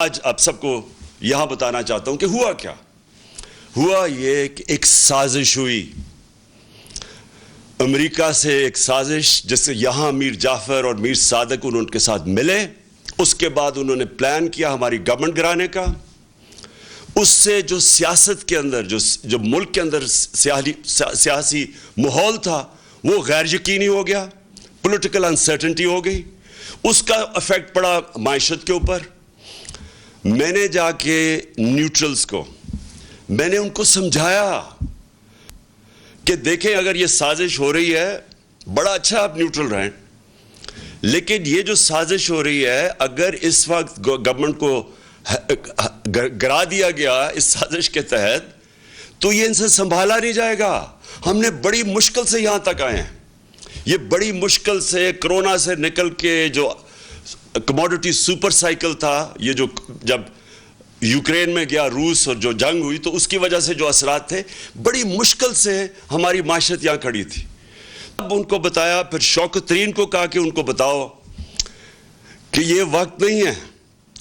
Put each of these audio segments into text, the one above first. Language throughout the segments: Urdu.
آج آپ سب کو یہاں بتانا چاہتا ہوں کہ ہوا کیا ہوا یہ کہ ایک سازش ہوئی امریکہ سے، ایک سازش جس سے یہاں میر جعفر اور میر صادق ان کے ساتھ ملے. اس کے بعد انہوں نے پلان کیا ہماری گورنمنٹ گرانے کا. اس سے جو سیاست کے اندر جو ملک کے اندر سیاسی ماحول تھا وہ غیر یقینی ہو گیا، پولیٹیکل انسرٹنٹی ہو گئی. اس کا افیکٹ پڑا معیشت کے اوپر. میں نے جا کے نیوٹرلز کو میں نے ان کو سمجھایا کہ دیکھیں اگر یہ سازش ہو رہی ہے بڑا اچھا آپ نیوٹرل رہیں، لیکن یہ جو سازش ہو رہی ہے اگر اس وقت گورنمنٹ کو گرا دیا گیا اس سازش کے تحت تو یہ ان سے سنبھالا نہیں جائے گا. ہم نے بڑی مشکل سے یہاں تک آئے ہیں. یہ بڑی مشکل سے کرونا سے نکل کے جو کموڈٹی سپر سائیکل تھا، یہ جو جب یوکرین میں گیا روس اور جو جنگ ہوئی تو اس کی وجہ سے جو اثرات تھے، بڑی مشکل سے ہماری معیشت یہاں کھڑی تھی. اب ان کو بتایا، پھر شوکت ترین کو کہا کہ ان کو بتاؤ کہ یہ وقت نہیں ہے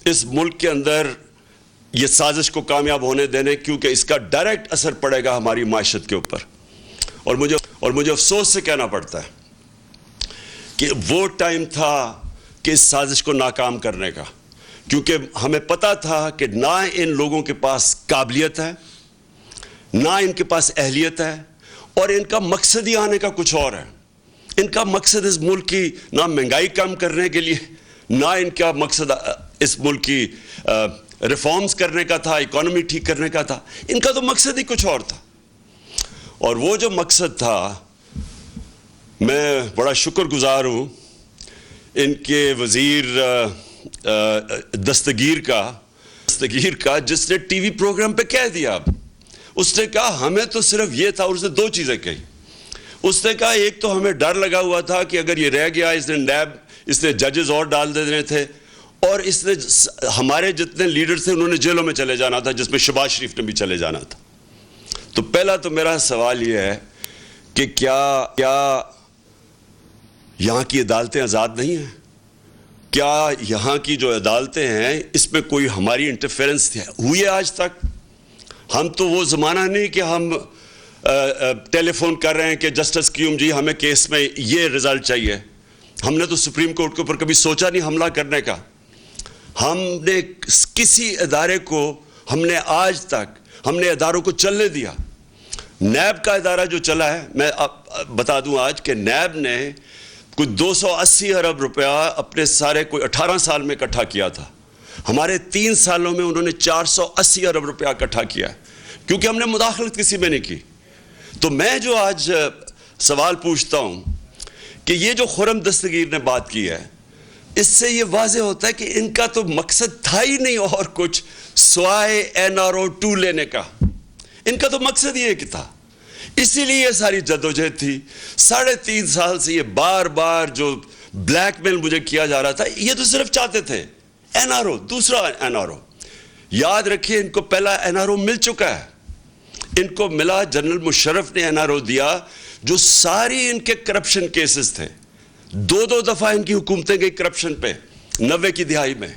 اس ملک کے اندر یہ سازش کو کامیاب ہونے دینے، کیونکہ اس کا ڈائریکٹ اثر پڑے گا ہماری معیشت کے اوپر. اور مجھے افسوس سے کہنا پڑتا ہے کہ وہ ٹائم تھا کہ اس سازش کو ناکام کرنے کا، کیونکہ ہمیں پتا تھا کہ نہ ان لوگوں کے پاس قابلیت ہے، نہ ان کے پاس اہلیت ہے، اور ان کا مقصد ہی آنے کا کچھ اور ہے. ان کا مقصد اس ملک کی نہ مہنگائی کم کرنے کے لیے، نہ ان کا مقصد اس ملک کی ریفارمز کرنے کا تھا، اکانومی ٹھیک کرنے کا تھا. ان کا تو مقصد ہی کچھ اور تھا. اور وہ جو مقصد تھا، میں بڑا شکر گزار ہوں ان کے وزیر دستگیر کا جس نے ٹی وی پروگرام پہ کہہ دیا. اب اس نے کہا ہمیں تو صرف یہ تھا، اور اس نے دو چیزیں کہی. اس نے کہا ایک تو ہمیں ڈر لگا ہوا تھا کہ اگر یہ رہ گیا اس نے ججز اور ڈال دینے تھے، اور اس نے ہمارے جتنے لیڈر تھے انہوں نے جیلوں میں چلے جانا تھا، جس میں شہباز شریف نے بھی چلے جانا تھا. تو پہلا تو میرا سوال یہ ہے کہ کیا یہاں کی عدالتیں آزاد نہیں ہیں؟ کیا یہاں کی جو عدالتیں ہیں اس میں کوئی ہماری انٹرفیرنس ہوئی ہے آج تک؟ ہم تو وہ زمانہ نہیں کہ ہم ٹیلی فون کر رہے ہیں کہ جسٹس کیوم جی ہمیں کیس میں یہ رزلٹ چاہیے. ہم نے تو سپریم کورٹ کے اوپر کبھی سوچا نہیں حملہ کرنے کا. ہم نے کسی ادارے کو ہم نے اداروں کو چلنے دیا. نیب کا ادارہ جو چلا ہے، میں بتا دوں آج کہ نیب نے کوئی 280 ارب روپیہ اپنے سارے کوئی 18 سال میں اکٹھا کیا تھا. ہمارے 3 سالوں میں انہوں نے 480 ارب روپیہ اکٹھا کیا ہے، کیونکہ ہم نے مداخلت کسی میں نہیں کی. تو میں جو آج سوال پوچھتا ہوں کہ یہ جو خرم دستگیر نے بات کی ہے، اس سے یہ واضح ہوتا ہے کہ ان کا تو مقصد تھا ہی نہیں اور کچھ سوائے NRO2 لینے کا. ان کا تو مقصد یہ کہ تھا. اسی لیے یہ ساری جدوجہد تھی. 3.5 سال سے یہ بار بار جو بلیک میل مجھے کیا جا رہا تھا، یہ تو صرف چاہتے تھے NRO، دوسرا NRO. یاد رکھیے ان کو پہلا NRO مل چکا ہے. ان کو ملا، جنرل مشرف نے NRO دیا، جو ساری ان کے کرپشن کیسز تھے. 2 دفعہ ان کی حکومتیں گئی کرپشن پہ 90 کی دہائی میں.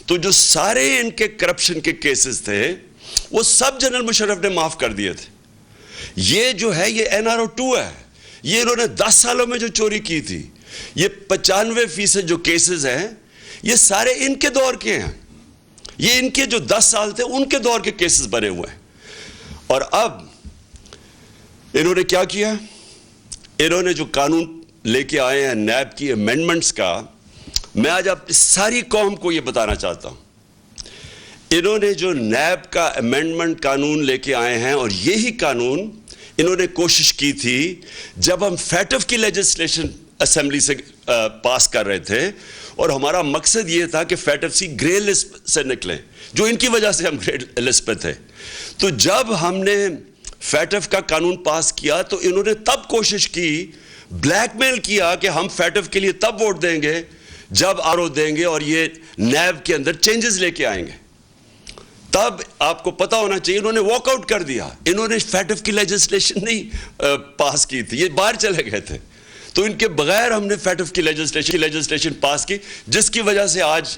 تو جو سارے ان کے کرپشن کے کیسز تھے وہ سب جنرل مشرف نے معاف کر دیے تھے. یہ جو ہے یہ NRO2 ہے. یہ انہوں نے 10 سالوں میں جو چوری کی تھی، یہ 95% جو کیسز ہیں یہ سارے ان کے دور کے ہیں. یہ ان کے جو 10 سال تھے ان کے دور کے کیسز بنے ہوئے ہیں. اور اب انہوں نے کیا کیا؟ انہوں نے جو قانون لے کے آئے ہیں نیب کی امینڈمنٹس کا، میں آج آپ ساری قوم کو یہ بتانا چاہتا ہوں. انہوں نے جو نیب کا امینڈمنٹ قانون لے کے آئے ہیں، اور یہی قانون انہوں نے کوشش کی تھی جب ہم فیٹف کی لیجسلیشن اسمبلی سے پاس کر رہے تھے، اور ہمارا مقصد یہ تھا کہ فیٹف سی گرے لسٹ سے نکلیں، جو ان کی وجہ سے ہم گرے لسٹ پہ تھے. تو جب ہم نے فیٹف کا قانون پاس کیا تو انہوں نے تب کوشش کی، بلیک میل کیا کہ ہم فیٹف کے لیے تب ووٹ دیں گے جب RO دیں گے اور یہ نیب کے اندر چینجز لے کے آئیں گے. تب آپ کو پتا ہونا چاہیے انہوں نے واک آؤٹ کر دیا. انہوں نے فیٹف کی لیجسلیشن نہیں پاس کی تھی، یہ باہر چلے گئے تھے. تو ان کے بغیر ہم نے فیٹف کی لیجسلیشن پاس کی، جس کی وجہ سے آج